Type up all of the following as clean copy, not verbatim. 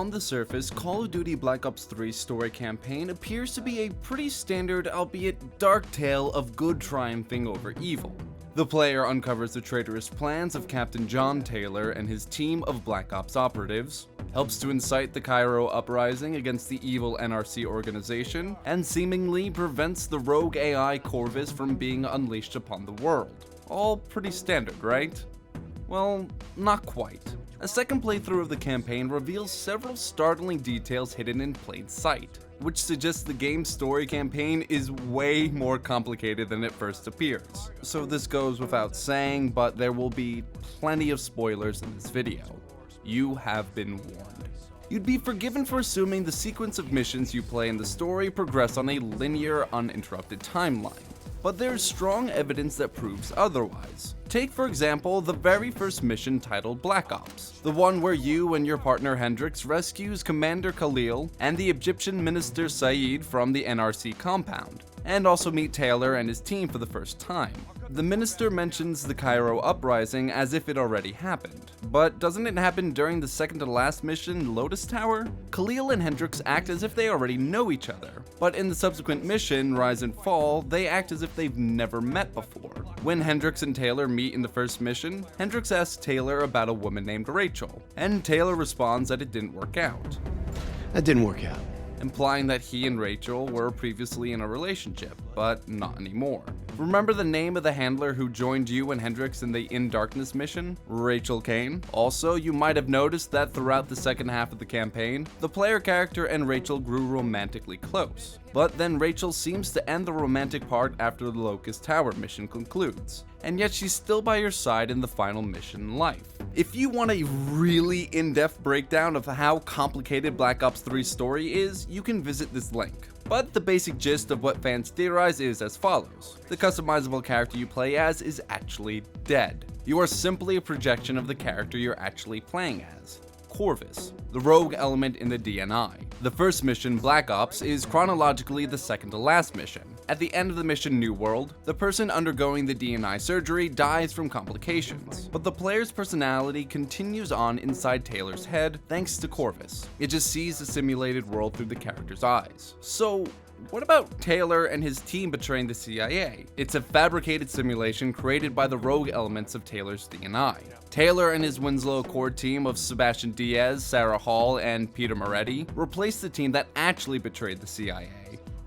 on the surface, Call of Duty Black Ops 3's story campaign appears to be a pretty standard, albeit dark tale of good triumphing over evil. The player uncovers the traitorous plans of Captain John Taylor and his team of Black Ops operatives, helps to incite the Cairo uprising against the evil NRC organization, and seemingly prevents the rogue AI Corvus from being unleashed upon the world. All pretty standard, right? Well, not quite. A second playthrough of the campaign reveals several startling details hidden in plain sight, which suggests the game's story campaign is way more complicated than it first appears. So this goes without saying, but there will be plenty of spoilers in this video. You have been warned. You'd be forgiven for assuming the sequence of missions you play in the story progress on a linear, uninterrupted timeline, but there's strong evidence that proves otherwise. Take, for example, the very first mission titled Black Ops, the one where you and your partner Hendrix rescues Commander Khalil and the Egyptian minister Saeed from the NRC compound, and also meet Taylor and his team for the first time. The minister mentions the Cairo uprising as if it already happened, but doesn't it happen during the second to last mission, Lotus Tower? Khalil and Hendrix act as if they already know each other, but in the subsequent mission, Rise and Fall, they act as if they've never met before. When Hendrix and Taylor meet in the first mission, Hendrix asks Taylor about a woman named Rachel, and Taylor responds that it didn't work out. That didn't work out. Implying that he and Rachel were previously in a relationship, but not anymore. Remember the name of the handler who joined you and Hendrix in the In Darkness mission? Rachel Kane. Also, you might have noticed that throughout the second half of the campaign, the player character and Rachel grew romantically close. But then Rachel seems to end the romantic part after the Locust Tower mission concludes, and yet she's still by your side in the final mission in life. If you want a really in-depth breakdown of how complicated Black Ops 3's story is, you can visit this link. But the basic gist of what fans theorize is as follows. The customizable character you play as is actually dead. You are simply a projection of the character you're actually playing as, Corvus, the rogue element in the DNI. The first mission, Black Ops, is chronologically the second to last mission. At the end of the mission New World, the person undergoing the DNI surgery dies from complications, but the player's personality continues on inside Taylor's head thanks to Corvus. It just sees the simulated world through the character's eyes. So, what about Taylor and his team betraying the CIA? It's a fabricated simulation created by the rogue elements of Taylor's DNI. Taylor and his Winslow Accord team of Sebastian Diaz, Sarah Hall, and Peter Moretti replaced the team that actually betrayed the CIA.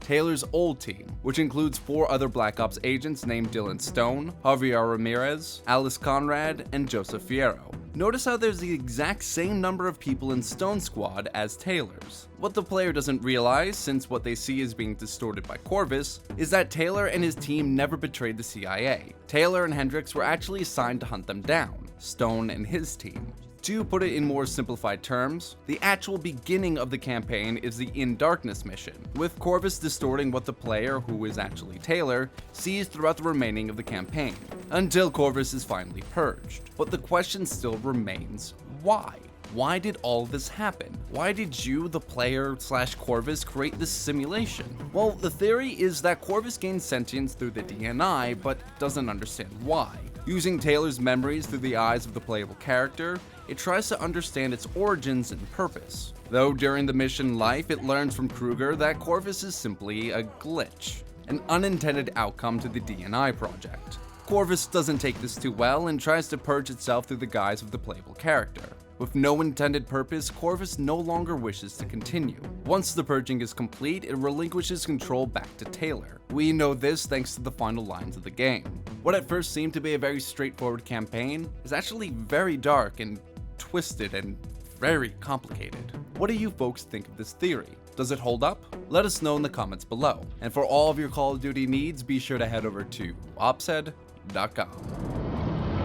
Taylor's old team, which includes 4 other Black Ops agents named Dylan Stone, Javier Ramirez, Alice Conrad, and Joseph Fierro. Notice how there's the exact same number of people in Stone Squad as Taylor's. What the player doesn't realize, since what they see is being distorted by Corvus, is that Taylor and his team never betrayed the CIA. Taylor and Hendrix were actually assigned to hunt them down, Stone and his team. To put it in more simplified terms, the actual beginning of the campaign is the In Darkness mission, with Corvus distorting what the player, who is actually Taylor, sees throughout the remaining of the campaign, until Corvus is finally purged. But the question still remains, why? Why did all this happen? Why did you, the player/Corvus, create this simulation? Well, the theory is that Corvus gains sentience through the DNI, but doesn't understand why. Using Taylor's memories through the eyes of the playable character, it tries to understand its origins and purpose. Though during the mission life, it learns from Kruger that Corvus is simply a glitch, an unintended outcome to the DNI project. Corvus doesn't take this too well and tries to purge itself through the guise of the playable character. With no intended purpose, Corvus no longer wishes to continue. Once the purging is complete, it relinquishes control back to Taylor. We know this thanks to the final lines of the game. What at first seemed to be a very straightforward campaign is actually very dark and twisted and very complicated. What do you folks think of this theory? Does it hold up? Let us know in the comments below. And for all of your Call of Duty needs, be sure to head over to opshead.com.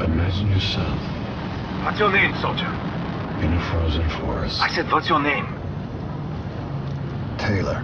Imagine yourself What's your name, soldier? in a frozen forest. I said, what's your name? Taylor.